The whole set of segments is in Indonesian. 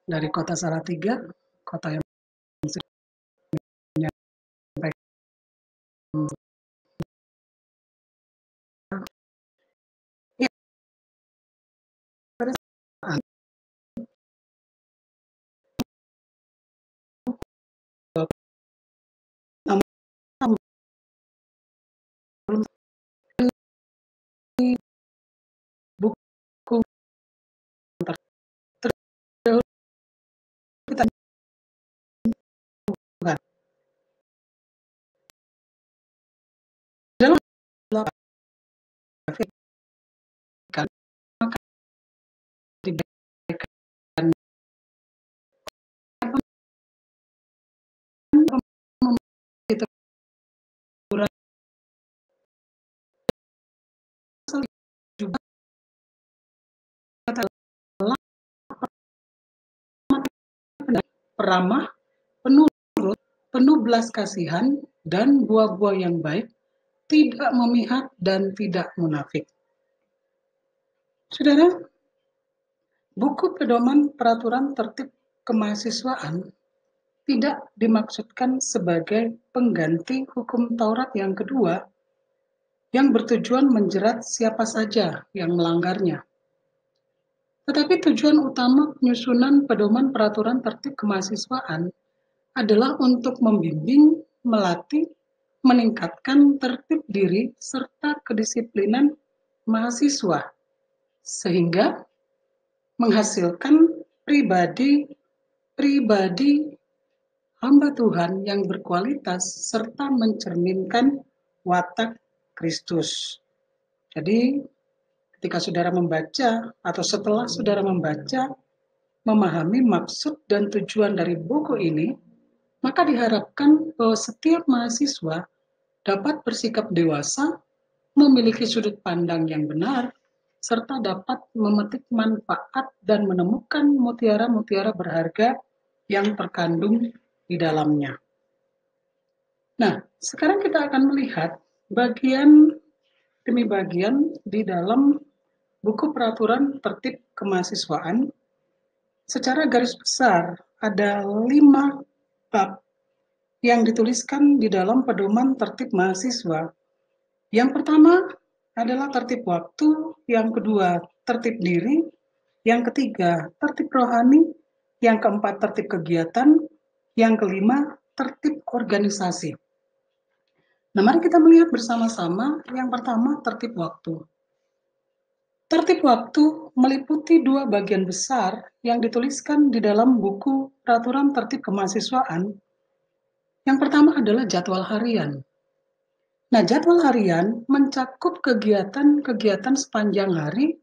dari Kota Salatiga, kota yang menyampaikan ya, pada saat namun belum buku terdahulu kita bukan dalam kan maka diberikan itu juga telah peramah, penurut, penuh belas kasihan, dan buah-buah yang baik, tidak memihak dan tidak munafik. Saudara, buku pedoman peraturan tertib kemahasiswaan tidak dimaksudkan sebagai pengganti hukum Taurat yang kedua yang bertujuan menjerat siapa saja yang melanggarnya. Tetapi tujuan utama penyusunan pedoman peraturan tertib kemahasiswaan adalah untuk membimbing, melatih, meningkatkan tertib diri serta kedisiplinan mahasiswa, sehingga menghasilkan pribadi hamba Tuhan yang berkualitas serta mencerminkan watak Kristus. Jadi, ketika saudara membaca atau setelah saudara membaca, memahami maksud dan tujuan dari buku ini, maka diharapkan bahwa setiap mahasiswa dapat bersikap dewasa, memiliki sudut pandang yang benar, serta dapat memetik manfaat dan menemukan mutiara-mutiara berharga yang terkandung di dalamnya. Nah, sekarang kita akan melihat bagian demi bagian di dalam buku peraturan tertib kemahasiswaan. Secara garis besar ada 5 bab yang dituliskan di dalam pedoman tertib mahasiswa. Yang pertama adalah tertib waktu, yang kedua tertib diri, yang ketiga tertib rohani, yang keempat tertib kegiatan, yang kelima tertib organisasi. Nah, mari kita melihat bersama-sama yang pertama tertib waktu. Tertib waktu meliputi 2 bagian besar yang dituliskan di dalam buku peraturan tertib kemahasiswaan. Yang pertama adalah jadwal harian. Nah, jadwal harian mencakup kegiatan-kegiatan sepanjang hari,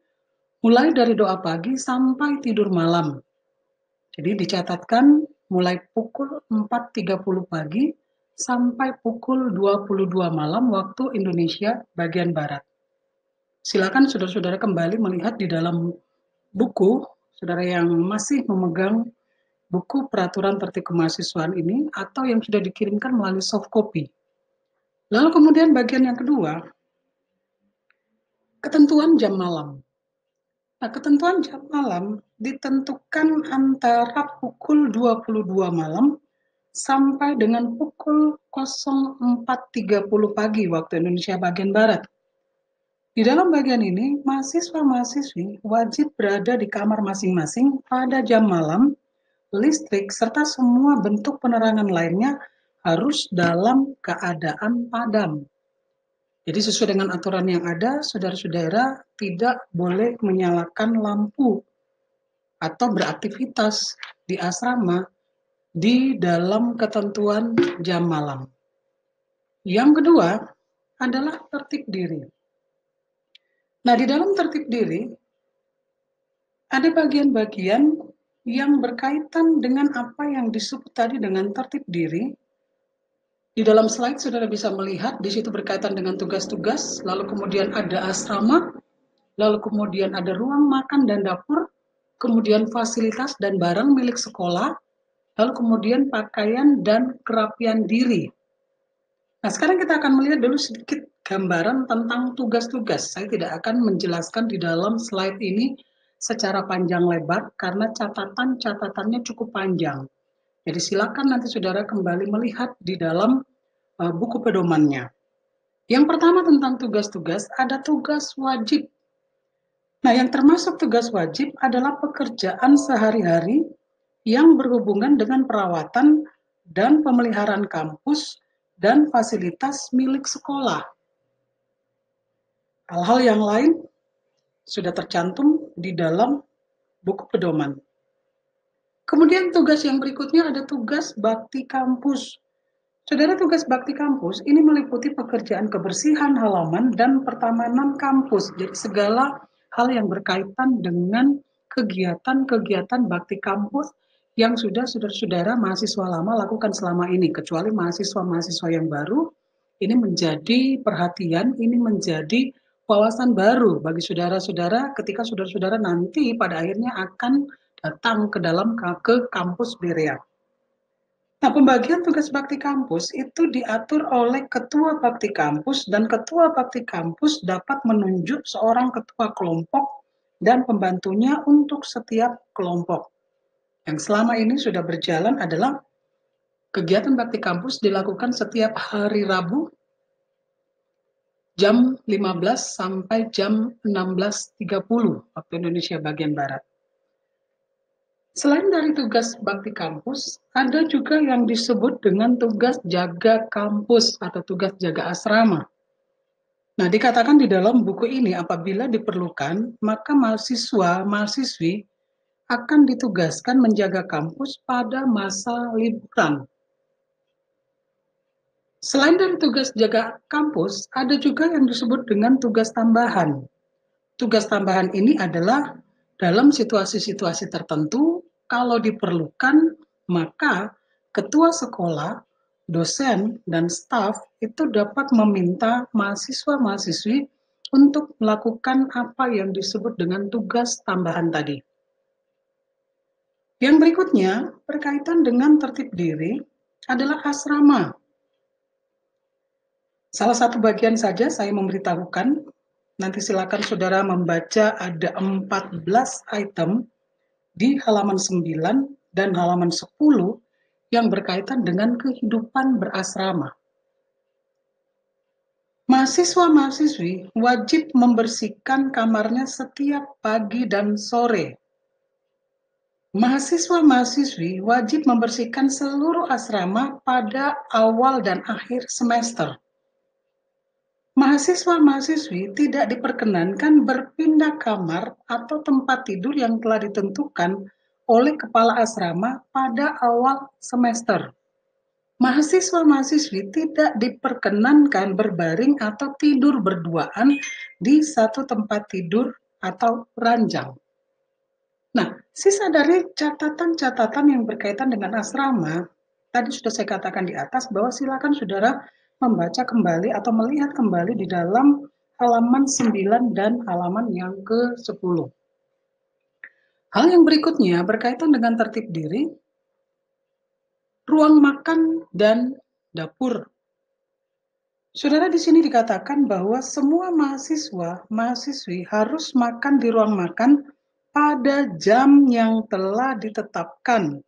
mulai dari doa pagi sampai tidur malam. Jadi dicatatkan mulai pukul 4.30 pagi sampai pukul 22 malam waktu Indonesia bagian Barat. Silakan saudara-saudara kembali melihat di dalam buku, saudara yang masih memegang buku peraturan tertib kemahasiswaan ini atau yang sudah dikirimkan melalui soft copy. Lalu kemudian bagian yang kedua, ketentuan jam malam. Nah, ketentuan jam malam ditentukan antara pukul 22 malam sampai dengan pukul 04.30 pagi waktu Indonesia bagian Barat. Di dalam bagian ini, mahasiswa-mahasiswi wajib berada di kamar masing-masing pada jam malam, listrik, serta semua bentuk penerangan lainnya harus dalam keadaan padam. Jadi sesuai dengan aturan yang ada, saudara-saudara tidak boleh menyalakan lampu atau beraktivitas di asrama di dalam ketentuan jam malam. Yang kedua adalah tertib diri. Nah, di dalam tertib diri ada bagian-bagian yang berkaitan dengan apa yang disebut tadi dengan tertib diri. Di dalam slide saudara bisa melihat di situ berkaitan dengan tugas-tugas, lalu kemudian ada asrama, lalu kemudian ada ruang makan dan dapur, kemudian fasilitas dan barang milik sekolah, lalu kemudian pakaian dan kerapian diri. Nah, sekarang kita akan melihat dulu sedikit gambaran tentang tugas-tugas. Saya tidak akan menjelaskan di dalam slide ini secara panjang lebar karena catatannya cukup panjang. Jadi silakan nanti saudara kembali melihat di dalam buku pedomannya. Yang pertama tentang tugas-tugas, ada tugas wajib. Nah, yang termasuk tugas wajib adalah pekerjaan sehari-hari yang berhubungan dengan perawatan dan pemeliharaan kampus dan fasilitas milik sekolah. Hal-hal yang lain sudah tercantum di dalam buku pedoman. Kemudian tugas yang berikutnya ada tugas bakti kampus. Saudara, tugas bakti kampus ini meliputi pekerjaan kebersihan halaman dan pertamanan kampus. Jadi segala hal yang berkaitan dengan kegiatan-kegiatan bakti kampus yang sudah saudara-saudara mahasiswa lama lakukan selama ini, kecuali mahasiswa-mahasiswa yang baru, ini menjadi perhatian, ini menjadi wawasan baru bagi saudara-saudara ketika saudara-saudara nanti pada akhirnya akan datang ke kampus Berea. Nah, pembagian tugas bakti kampus itu diatur oleh ketua bakti kampus dan ketua bakti kampus dapat menunjuk seorang ketua kelompok dan pembantunya untuk setiap kelompok. Yang selama ini sudah berjalan adalah kegiatan bakti kampus dilakukan setiap hari Rabu jam 15 sampai jam 16.30 waktu Indonesia bagian Barat. Selain dari tugas bakti kampus, ada juga yang disebut dengan tugas jaga kampus atau tugas jaga asrama. Nah, dikatakan di dalam buku ini apabila diperlukan, maka mahasiswa-mahasiswi akan ditugaskan menjaga kampus pada masa liburan. Selain dari tugas jaga kampus, ada juga yang disebut dengan tugas tambahan. Tugas tambahan ini adalah dalam situasi-situasi tertentu, kalau diperlukan, maka ketua sekolah, dosen, dan staf itu dapat meminta mahasiswa-mahasiswi untuk melakukan apa yang disebut dengan tugas tambahan tadi. Yang berikutnya, berkaitan dengan tertib diri, adalah asrama. Salah satu bagian saja saya memberitahukan. Nanti silakan saudara membaca ada 14 item di halaman 9 dan halaman 10 yang berkaitan dengan kehidupan berasrama. Mahasiswa-mahasiswi wajib membersihkan kamarnya setiap pagi dan sore. Mahasiswa-mahasiswi wajib membersihkan seluruh asrama pada awal dan akhir semester. Mahasiswa-mahasiswi tidak diperkenankan berpindah kamar atau tempat tidur yang telah ditentukan oleh kepala asrama pada awal semester. Mahasiswa-mahasiswi tidak diperkenankan berbaring atau tidur berduaan di satu tempat tidur atau ranjang. Nah, sisa dari catatan-catatan yang berkaitan dengan asrama, tadi sudah saya katakan di atas bahwa silakan saudara membaca kembali atau melihat kembali di dalam halaman 9 dan halaman yang ke-10. Hal yang berikutnya berkaitan dengan tertib diri, ruang makan dan dapur. Saudara, di sini dikatakan bahwa semua mahasiswa-mahasiswi harus makan di ruang makan pada jam yang telah ditetapkan,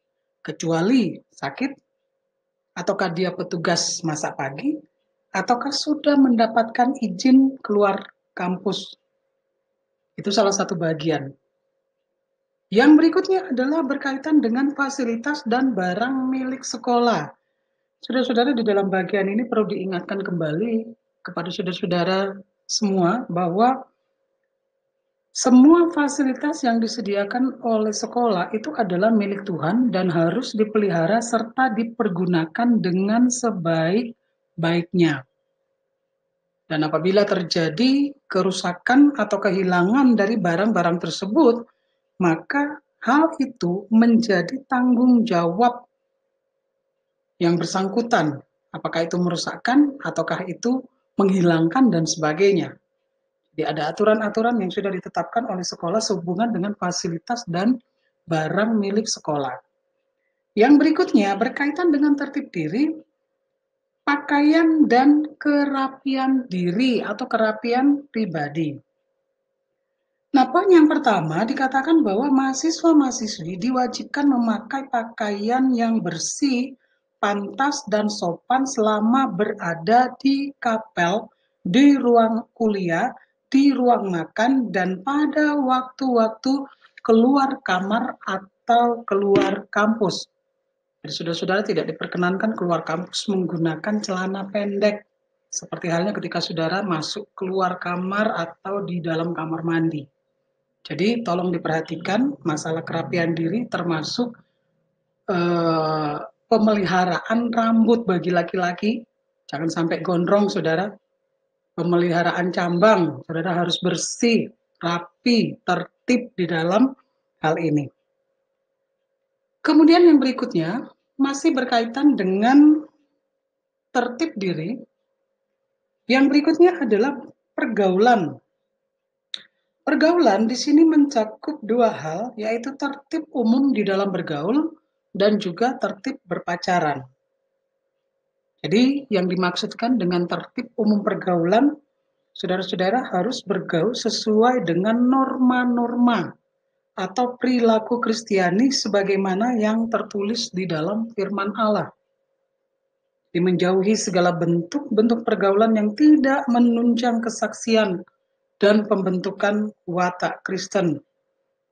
kecuali sakit, ataukah dia petugas masa pagi, ataukah sudah mendapatkan izin keluar kampus. Itu salah satu bagian. Yang berikutnya adalah berkaitan dengan fasilitas dan barang milik sekolah. Saudara-saudara, di dalam bagian ini perlu diingatkan kembali kepada saudara-saudara semua bahwa semua fasilitas yang disediakan oleh sekolah itu adalah milik Tuhan dan harus dipelihara serta dipergunakan dengan sebaik-baiknya. Dan apabila terjadi kerusakan atau kehilangan dari barang-barang tersebut, maka hal itu menjadi tanggung jawab yang bersangkutan. Apakah itu merusakkan ataukah itu menghilangkan dan sebagainya. Jadi ada aturan-aturan yang sudah ditetapkan oleh sekolah sehubungan dengan fasilitas dan barang milik sekolah. Yang berikutnya berkaitan dengan tertib diri, pakaian dan kerapian diri atau kerapian pribadi. Nah, Poin yang pertama dikatakan bahwa mahasiswa-mahasiswi diwajibkan memakai pakaian yang bersih, pantas, dan sopan selama berada di kapel, di ruang kuliah, di ruang makan, dan pada waktu-waktu keluar kamar atau keluar kampus. Jadi saudara-saudara tidak diperkenankan keluar kampus menggunakan celana pendek, seperti halnya ketika saudara masuk keluar kamar atau di dalam kamar mandi. Jadi tolong diperhatikan masalah kerapian diri termasuk pemeliharaan rambut bagi laki-laki. Jangan sampai gondrong, saudara. Pemeliharaan cambang, saudara harus bersih, rapi, tertib di dalam hal ini. Kemudian yang berikutnya masih berkaitan dengan tertib diri. Yang berikutnya adalah pergaulan. Pergaulan di sini mencakup dua hal, yaitu tertib umum di dalam bergaul dan juga tertib berpacaran. Jadi yang dimaksudkan dengan tertib umum pergaulan, saudara-saudara harus bergaul sesuai dengan norma-norma atau perilaku Kristiani sebagaimana yang tertulis di dalam firman Allah. Menjauhi segala bentuk-bentuk pergaulan yang tidak menunjang kesaksian dan pembentukan watak Kristen.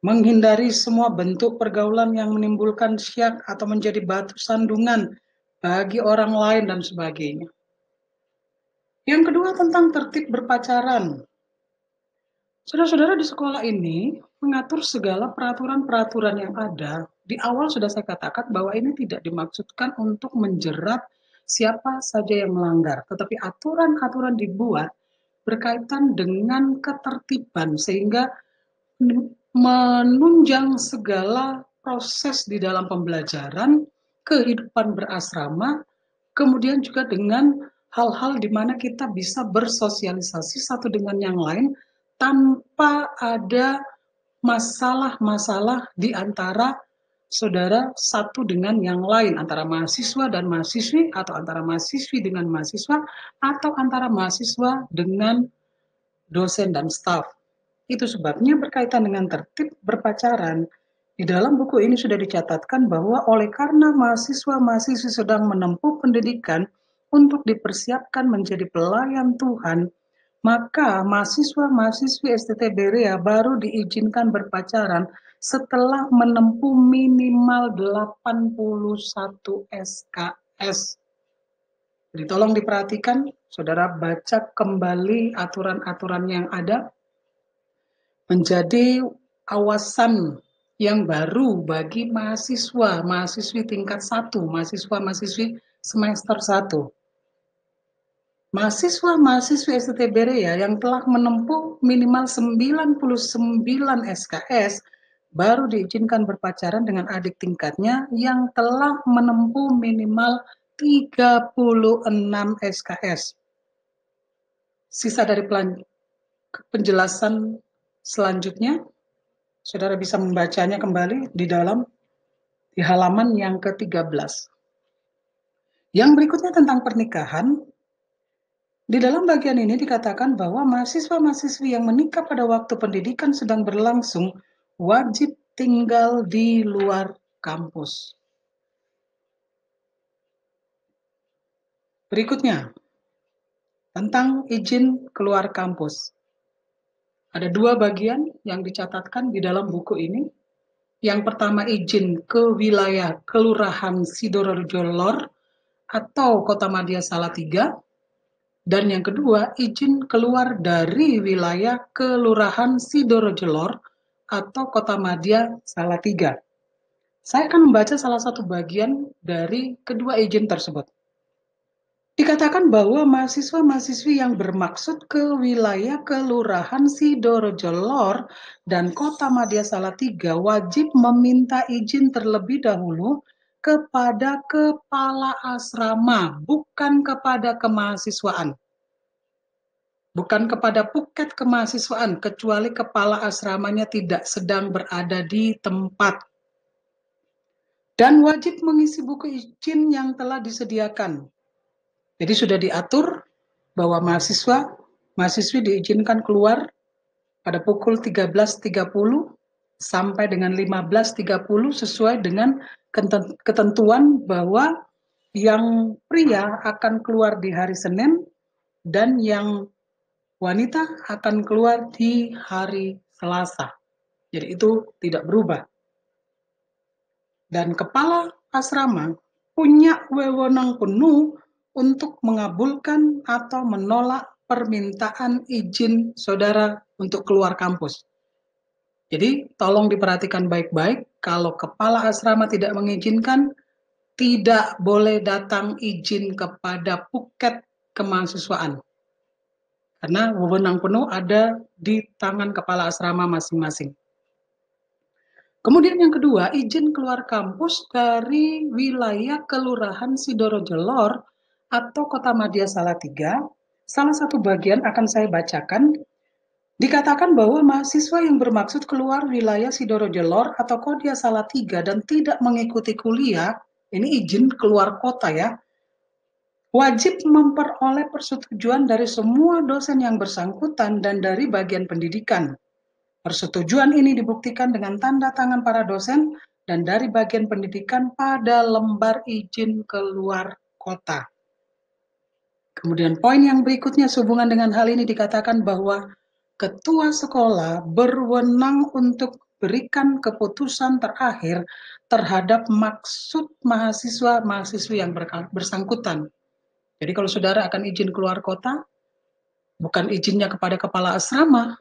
Menghindari semua bentuk pergaulan yang menimbulkan syak atau menjadi batu sandungan bagi orang lain dan sebagainya. Yang kedua tentang tertib berpacaran. Saudara-saudara di sekolah ini mengatur segala peraturan-peraturan yang ada. Di awal sudah saya katakan bahwa ini tidak dimaksudkan untuk menjerat siapa saja yang melanggar. Tetapi aturan-aturan dibuat berkaitan dengan ketertiban sehingga menunjang segala proses di dalam pembelajaran, kehidupan berasrama, kemudian juga dengan hal-hal di mana kita bisa bersosialisasi satu dengan yang lain tanpa ada masalah-masalah di antara saudara satu dengan yang lain, antara mahasiswa dan mahasiswi, atau antara mahasiswi dengan mahasiswa, atau antara mahasiswa dengan dosen dan staf. Itu sebabnya berkaitan dengan tertib berpacaran. Di dalam buku ini sudah dicatatkan bahwa oleh karena mahasiswa-mahasiswi sedang menempuh pendidikan untuk dipersiapkan menjadi pelayan Tuhan, maka mahasiswa-mahasiswi STT Berea baru diizinkan berpacaran setelah menempuh minimal 81 SKS. Jadi tolong diperhatikan, saudara baca kembali aturan-aturan yang ada, menjadi awasan yang baru bagi mahasiswa, mahasiswi tingkat 1, mahasiswa-mahasiswi semester 1. Mahasiswa-mahasiswi STT Berea yang telah menempuh minimal 99 SKS baru diizinkan berpacaran dengan adik tingkatnya yang telah menempuh minimal 36 SKS. Sisa dari penjelasan selanjutnya, saudara bisa membacanya kembali di halaman yang ke-13. Yang berikutnya tentang pernikahan. Di dalam bagian ini dikatakan bahwa mahasiswa-mahasiswi yang menikah pada waktu pendidikan sedang berlangsung wajib tinggal di luar kampus. Berikutnya, tentang izin keluar kampus. Ada dua bagian yang dicatatkan di dalam buku ini. Yang pertama izin ke wilayah Kelurahan Sidoarjo Lor atau Kotamadya Salatiga. Dan yang kedua izin keluar dari wilayah Kelurahan Sidoarjo Lor atau Kotamadya Salatiga. Saya akan membaca salah satu bagian dari kedua izin tersebut. Dikatakan bahwa mahasiswa-mahasiswi yang bermaksud ke wilayah Kelurahan Sidoarjo Lor dan Kotamadya Salatiga wajib meminta izin terlebih dahulu kepada kepala asrama, bukan kepada kemahasiswaan. Bukan kepada puket kemahasiswaan, kecuali kepala asramanya tidak sedang berada di tempat. Dan wajib mengisi buku izin yang telah disediakan. Jadi sudah diatur bahwa mahasiswa-mahasiswi diizinkan keluar pada pukul 13.30 sampai dengan 15.30 sesuai dengan ketentuan bahwa yang pria akan keluar di hari Senin dan yang wanita akan keluar di hari Selasa. Jadi itu tidak berubah. Dan kepala asrama punya wewenang penuh untuk mengabulkan atau menolak permintaan izin saudara untuk keluar kampus. Jadi tolong diperhatikan baik-baik, kalau kepala asrama tidak mengizinkan, tidak boleh datang izin kepada puket kemahasiswaan. Karena wewenang penuh ada di tangan kepala asrama masing-masing. Kemudian yang kedua, izin keluar kampus dari wilayah Kelurahan Sidorojo Lor atau Kota Madya Salatiga. Salah satu bagian akan saya bacakan. Dikatakan bahwa mahasiswa yang bermaksud keluar wilayah Sidorojo Lor atau Kodya Salatiga dan tidak mengikuti kuliah, ini izin keluar kota ya, wajib memperoleh persetujuan dari semua dosen yang bersangkutan dan dari bagian pendidikan. Persetujuan ini dibuktikan dengan tanda tangan para dosen dan dari bagian pendidikan pada lembar izin keluar kota. Kemudian poin yang berikutnya sehubungan dengan hal ini dikatakan bahwa ketua sekolah berwenang untuk berikan keputusan terakhir terhadap maksud mahasiswa-mahasiswi yang bersangkutan. Jadi kalau saudara akan izin keluar kota, bukan izinnya kepada kepala asrama.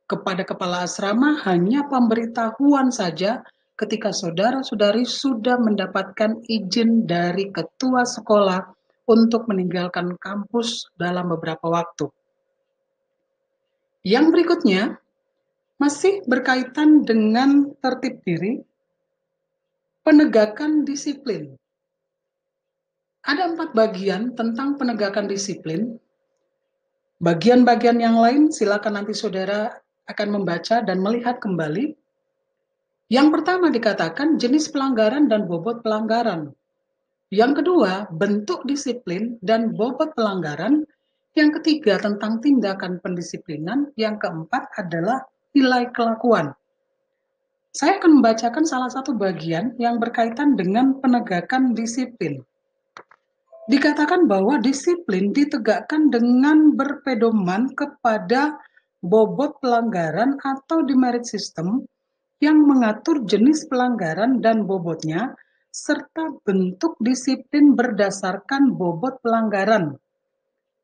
Kepada kepala asrama hanya pemberitahuan saja ketika saudara-saudari sudah mendapatkan izin dari ketua sekolah untuk meninggalkan kampus dalam beberapa waktu. Yang berikutnya masih berkaitan dengan tertib diri, penegakan disiplin. Ada 4 bagian tentang penegakan disiplin. Bagian-bagian yang lain silakan nanti saudara akan membaca dan melihat kembali. Yang pertama dikatakan jenis pelanggaran dan bobot pelanggaran. Yang kedua, bentuk disiplin dan bobot pelanggaran. Yang ketiga, tentang tindakan pendisiplinan. Yang keempat adalah nilai kelakuan. Saya akan membacakan salah satu bagian yang berkaitan dengan penegakan disiplin. Dikatakan bahwa disiplin ditegakkan dengan berpedoman kepada bobot pelanggaran atau demerit system yang mengatur jenis pelanggaran dan bobotnya, serta bentuk disiplin berdasarkan bobot pelanggaran,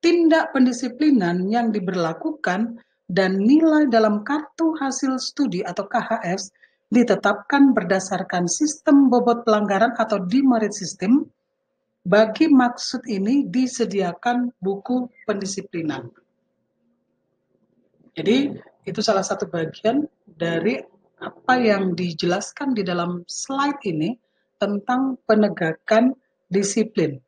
tindak pendisiplinan yang diberlakukan, dan nilai dalam kartu hasil studi atau KHS ditetapkan berdasarkan sistem bobot pelanggaran atau demerit system. Bagi maksud ini disediakan buku pendisiplinan. Jadi itu salah satu bagian dari apa yang dijelaskan di dalam slide ini tentang penegakan disiplin.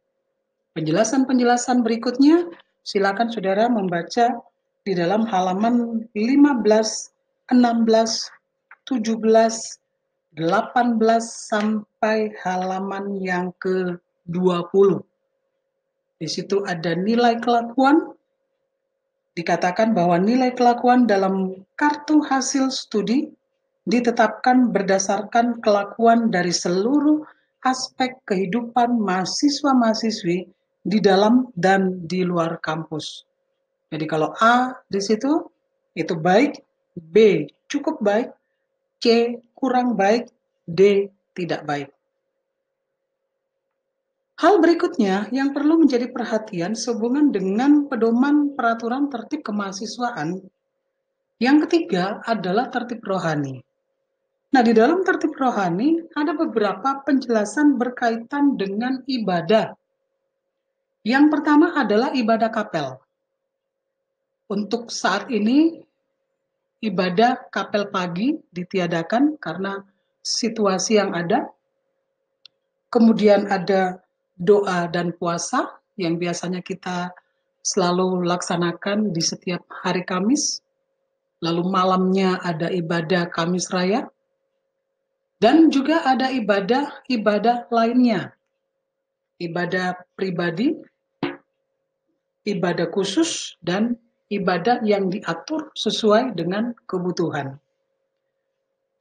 Penjelasan-penjelasan berikutnya silakan saudara membaca di dalam halaman 15, 16, 17, 18 sampai halaman yang ke-20. Di situ ada nilai kelakuan. Dikatakan bahwa nilai kelakuan dalam kartu hasil studi ditetapkan berdasarkan kelakuan dari seluruh aspek kehidupan mahasiswa-mahasiswi di dalam dan di luar kampus. Jadi kalau A di situ itu baik, B cukup baik, C kurang baik, D tidak baik. Hal berikutnya yang perlu menjadi perhatian sehubungan dengan pedoman peraturan tertib kemahasiswaan. Yang ketiga adalah tertib rohani. Nah, di dalam tertib rohani ada beberapa penjelasan berkaitan dengan ibadah. Yang pertama adalah ibadah kapel. Untuk saat ini, ibadah kapel pagi ditiadakan karena situasi yang ada. Kemudian ada doa dan puasa yang biasanya kita selalu laksanakan di setiap hari Kamis. Lalu malamnya ada ibadah Kamis Raya. Dan juga ada ibadah lainnya. Ibadah pribadi, ibadah khusus, dan ibadah yang diatur sesuai dengan kebutuhan.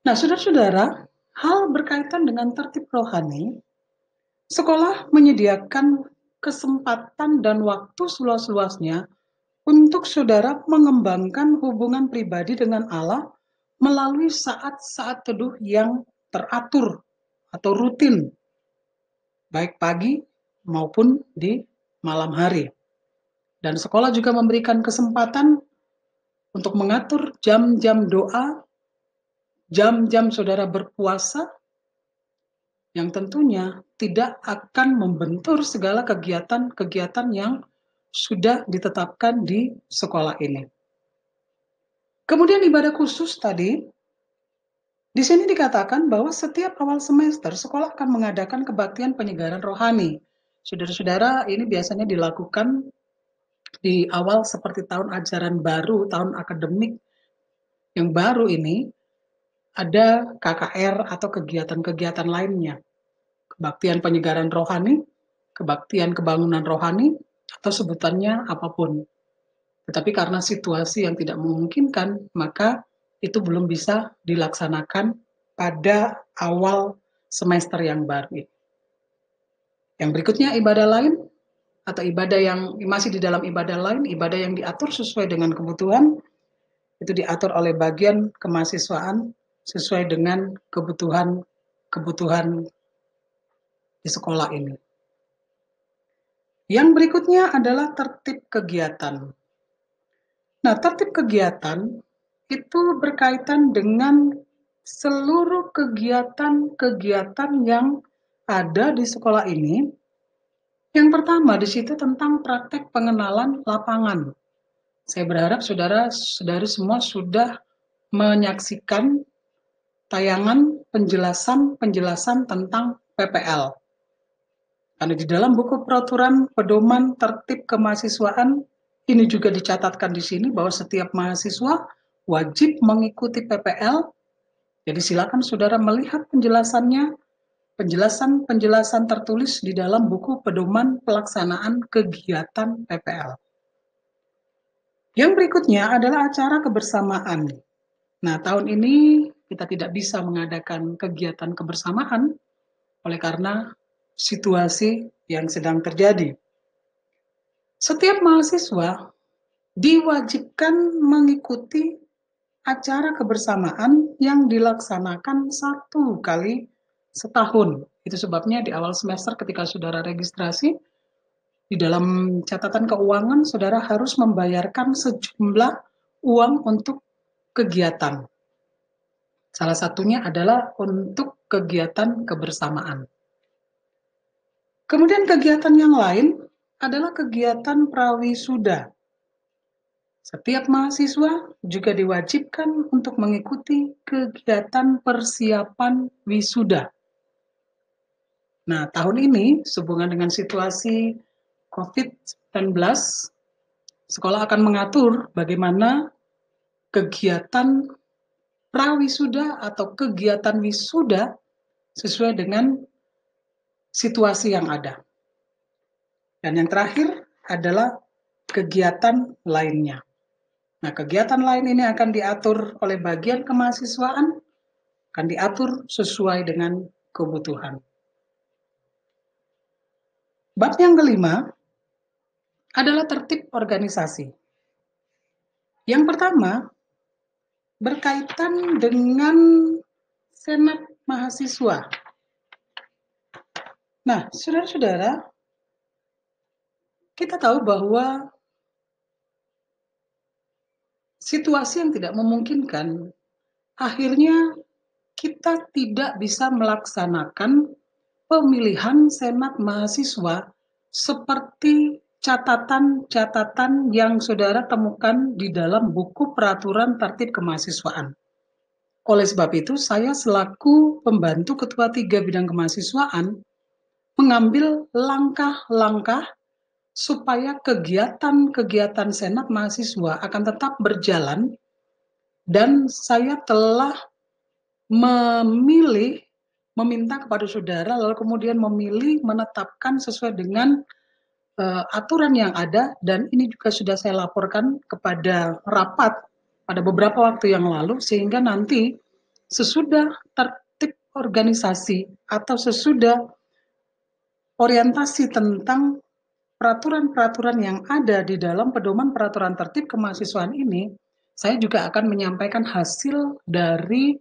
Nah, saudara-saudara, hal berkaitan dengan tertib rohani, sekolah menyediakan kesempatan dan waktu seluas-luasnya untuk saudara mengembangkan hubungan pribadi dengan Allah melalui saat-saat teduh yang teratur atau rutin, baik pagi maupun di malam hari. Dan sekolah juga memberikan kesempatan untuk mengatur jam-jam doa, jam-jam saudara berpuasa, yang tentunya tidak akan membentur segala kegiatan-kegiatan yang sudah ditetapkan di sekolah ini. Kemudian ibadah khusus tadi, di sini dikatakan bahwa setiap awal semester sekolah akan mengadakan kebaktian penyegaran rohani. Saudara-saudara, ini biasanya dilakukan di awal seperti tahun ajaran baru, tahun akademik yang baru ini, ada KKR atau kegiatan-kegiatan lainnya. Kebaktian penyegaran rohani, kebaktian kebangunan rohani, atau sebutannya apapun. Tetapi karena situasi yang tidak memungkinkan, maka itu belum bisa dilaksanakan pada awal semester yang baru. Yang berikutnya ibadah lain, atau ibadah yang masih di dalam ibadah lain, ibadah yang diatur sesuai dengan kebutuhan, itu diatur oleh bagian kemahasiswaan sesuai dengan kebutuhan di sekolah ini. Yang berikutnya adalah tertib kegiatan. Nah, tertib kegiatan itu berkaitan dengan seluruh kegiatan-kegiatan yang ada di sekolah ini. Yang pertama di situ tentang praktek pengenalan lapangan. Saya berharap saudara-saudari semua sudah menyaksikan tayangan penjelasan tentang PPL. Karena di dalam buku peraturan pedoman tertib kemahasiswaan ini juga dicatatkan di sini bahwa setiap mahasiswa wajib mengikuti PPL. Jadi silakan saudara melihat penjelasannya, penjelasan tertulis di dalam buku pedoman pelaksanaan kegiatan PPL. Yang berikutnya adalah acara kebersamaan. Nah, tahun ini kita tidak bisa mengadakan kegiatan kebersamaan oleh karena situasi yang sedang terjadi. Setiap mahasiswa diwajibkan mengikuti acara kebersamaan yang dilaksanakan 1 kali setahun. Itu sebabnya di awal semester ketika saudara registrasi, di dalam catatan keuangan saudara harus membayarkan sejumlah uang untuk kegiatan. Salah satunya adalah untuk kegiatan kebersamaan. Kemudian kegiatan yang lain adalah kegiatan prawisuda. Setiap mahasiswa juga diwajibkan untuk mengikuti kegiatan persiapan wisuda. Nah, tahun ini sehubungan dengan situasi COVID-19, sekolah akan mengatur bagaimana kegiatan prawisuda atau kegiatan wisuda sesuai dengan situasi yang ada. Dan yang terakhir adalah kegiatan lainnya. Nah, kegiatan lain ini akan diatur oleh bagian kemahasiswaan, akan diatur sesuai dengan kebutuhan. Bab yang kelima adalah tertib organisasi. Yang pertama, berkaitan dengan Senat Mahasiswa. Nah, saudara-saudara, kita tahu bahwa situasi yang tidak memungkinkan, akhirnya kita tidak bisa melaksanakan pemilihan Senat Mahasiswa seperti catatan-catatan yang saudara temukan di dalam buku peraturan tertib kemahasiswaan. Oleh sebab itu, saya selaku pembantu Ketua 3 Bidang Kemahasiswaan mengambil langkah-langkah supaya kegiatan-kegiatan Senat Mahasiswa akan tetap berjalan, dan saya telah meminta kepada saudara, lalu kemudian menetapkan sesuai dengan aturan yang ada, dan ini juga sudah saya laporkan kepada rapat pada beberapa waktu yang lalu, sehingga nanti sesudah tertib organisasi atau sesudah orientasi tentang peraturan-peraturan yang ada di dalam pedoman peraturan tertib kemahasiswaan ini, saya juga akan menyampaikan hasil dari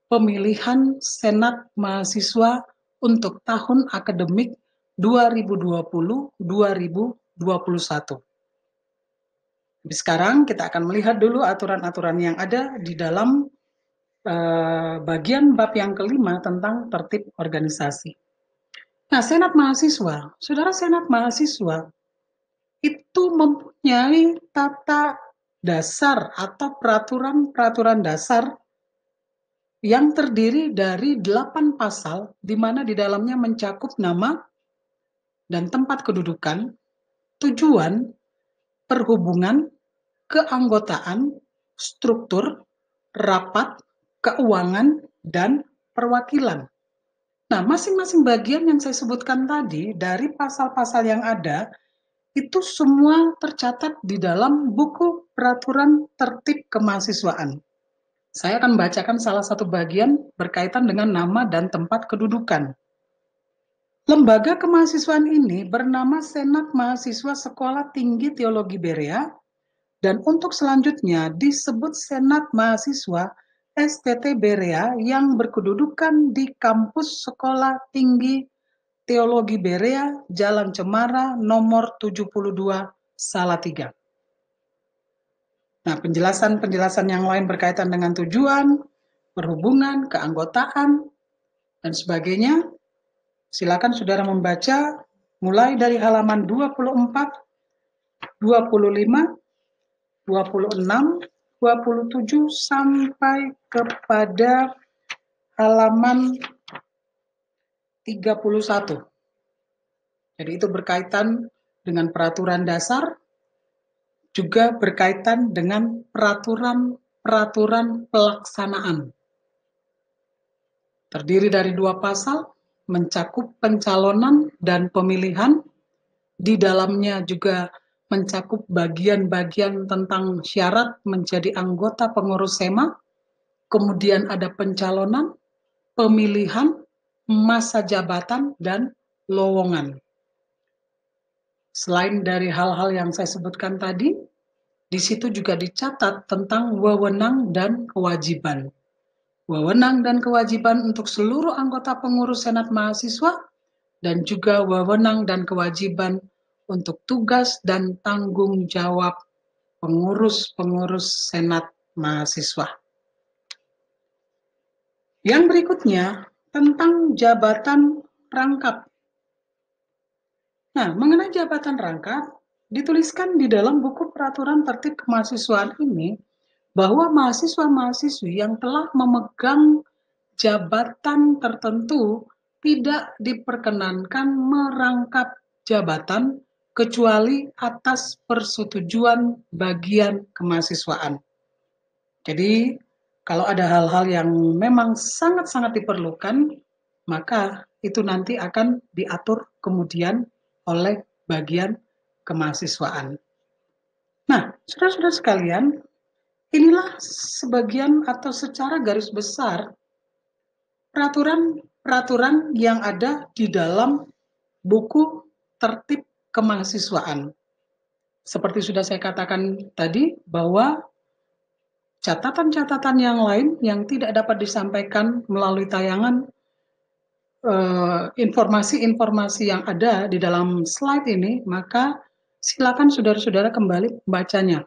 pemilihan Senat Mahasiswa untuk tahun akademik 2020-2021. Sekarang kita akan melihat dulu aturan-aturan yang ada di dalam bagian bab yang kelima tentang tertib organisasi. Nah, Senat Mahasiswa, Saudara, Senat Mahasiswa itu mempunyai tata dasar atau peraturan-peraturan dasar yang terdiri dari 8 pasal, di mana di dalamnya mencakup nama dan tempat kedudukan, tujuan, perhubungan, keanggotaan, struktur, rapat, keuangan, dan perwakilan. Nah, masing-masing bagian yang saya sebutkan tadi dari pasal-pasal yang ada, itu semua tercatat di dalam buku peraturan tertib kemahasiswaan. Saya akan membacakan salah satu bagian berkaitan dengan nama dan tempat kedudukan. Lembaga kemahasiswaan ini bernama Senat Mahasiswa Sekolah Tinggi Teologi Berea, dan untuk selanjutnya disebut Senat Mahasiswa STT Berea yang berkedudukan di kampus Sekolah Tinggi Teologi Berea, Jalan Cemara, nomor 72, Salatiga. Nah, penjelasan-penjelasan yang lain berkaitan dengan tujuan, perhubungan, keanggotaan, dan sebagainya, silakan saudara membaca mulai dari halaman 24, 25, 26, 27, sampai kepada halaman 31. Jadi itu berkaitan dengan peraturan dasar, juga berkaitan dengan peraturan-peraturan pelaksanaan. Terdiri dari 2 pasal, mencakup pencalonan dan pemilihan. Di dalamnya juga mencakup bagian-bagian tentang syarat menjadi anggota pengurus SEMA, kemudian ada pencalonan, pemilihan, masa jabatan, dan lowongan. Selain dari hal-hal yang saya sebutkan tadi, di situ juga dicatat tentang wewenang dan kewajiban. Wewenang dan kewajiban untuk seluruh anggota pengurus Senat Mahasiswa, dan juga wewenang dan kewajiban untuk tugas dan tanggung jawab pengurus-pengurus Senat Mahasiswa. Yang berikutnya, tentang jabatan rangkap. Nah, mengenai jabatan rangkap, dituliskan di dalam buku peraturan tertib kemahasiswaan ini bahwa mahasiswa-mahasiswi yang telah memegang jabatan tertentu tidak diperkenankan merangkap jabatan kecuali atas persetujuan bagian kemahasiswaan. Jadi, kalau ada hal-hal yang memang sangat-sangat diperlukan, maka itu nanti akan diatur kemudian oleh bagian kemahasiswaan. Nah, saudara-saudara sekalian, inilah sebagian atau secara garis besar peraturan-peraturan yang ada di dalam buku tertib kemahasiswaan. Seperti sudah saya katakan tadi, bahwa catatan-catatan yang lain yang tidak dapat disampaikan melalui tayangan, informasi-informasi yang ada di dalam slide ini, maka silakan saudara-saudara kembali membacanya.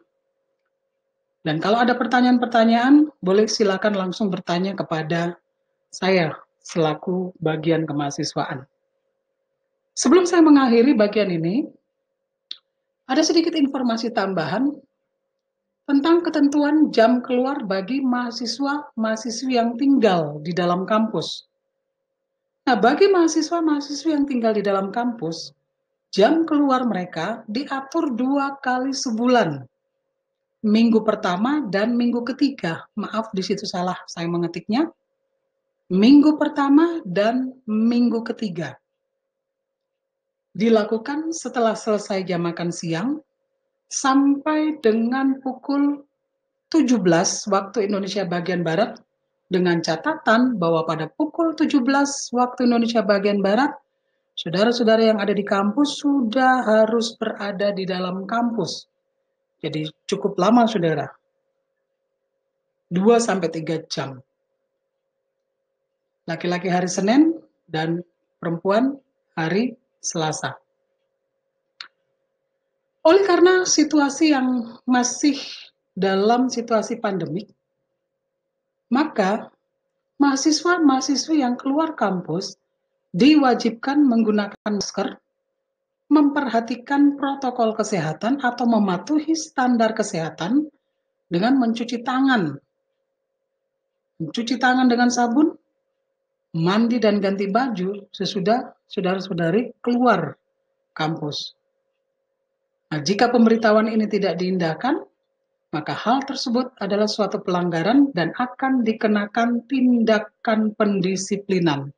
Dan kalau ada pertanyaan-pertanyaan, boleh silakan langsung bertanya kepada saya selaku bagian kemahasiswaan. Sebelum saya mengakhiri bagian ini, ada sedikit informasi tambahan tentang ketentuan jam keluar bagi mahasiswa-mahasiswi yang tinggal di dalam kampus. Nah, bagi mahasiswa-mahasiswi yang tinggal di dalam kampus, jam keluar mereka diatur 2 kali sebulan. Minggu pertama dan minggu ketiga. Maaf, di situ salah saya mengetiknya. Minggu pertama dan minggu ketiga. dilakukan setelah selesai jam makan siang sampai dengan pukul 17 waktu Indonesia bagian Barat, dengan catatan bahwa pada pukul 17 waktu Indonesia bagian Barat, saudara-saudara yang ada di kampus sudah harus berada di dalam kampus. Jadi cukup lama, saudara. 2-3 jam. Laki-laki hari Senin dan perempuan hari Selasa. Oleh karena situasi yang masih dalam situasi pandemik, maka mahasiswa-mahasiswi yang keluar kampus diwajibkan menggunakan masker, memperhatikan protokol kesehatan atau mematuhi standar kesehatan dengan mencuci tangan. Mencuci tangan dengan sabun, mandi dan ganti baju sesudah saudara-saudari keluar kampus. Nah, jika pemberitahuan ini tidak diindahkan, maka hal tersebut adalah suatu pelanggaran dan akan dikenakan tindakan pendisiplinan.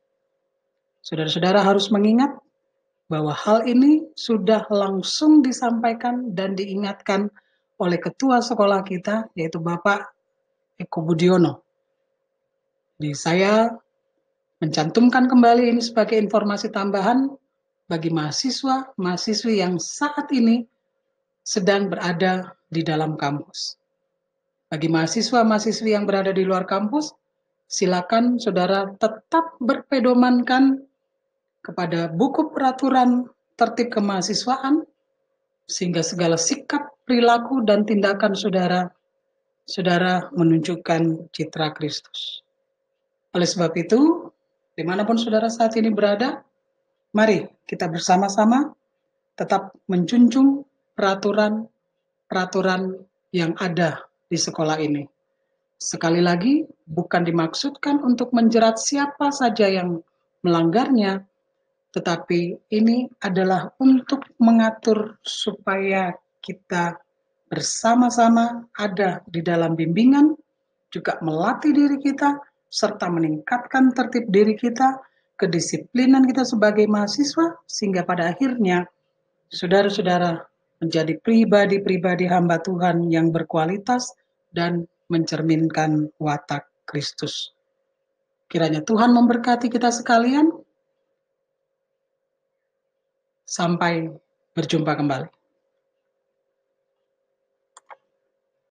Saudara-saudara harus mengingat bahwa hal ini sudah langsung disampaikan dan diingatkan oleh ketua sekolah kita, yaitu Bapak Eko Budiono. Jadi saya mencantumkan kembali ini sebagai informasi tambahan bagi mahasiswa-mahasiswi yang saat ini sedang berada di dalam kampus. Bagi mahasiswa-mahasiswi yang berada di luar kampus, silakan saudara tetap berpedomankan kepada buku peraturan tertib kemahasiswaan, sehingga segala sikap, perilaku, dan tindakan saudara menunjukkan citra Kristus. Oleh sebab itu, dimanapun saudara saat ini berada, mari kita bersama-sama tetap menjunjung peraturan yang ada di sekolah ini. Sekali lagi, bukan dimaksudkan untuk menjerat siapa saja yang melanggarnya, tetapi ini adalah untuk mengatur supaya kita bersama-sama ada di dalam bimbingan, juga melatih diri kita, serta meningkatkan tertib diri kita, kedisiplinan kita sebagai mahasiswa, sehingga pada akhirnya saudara-saudara menjadi pribadi-pribadi hamba Tuhan yang berkualitas dan mencerminkan watak Kristus. Kiranya Tuhan memberkati kita sekalian. Sampai berjumpa kembali.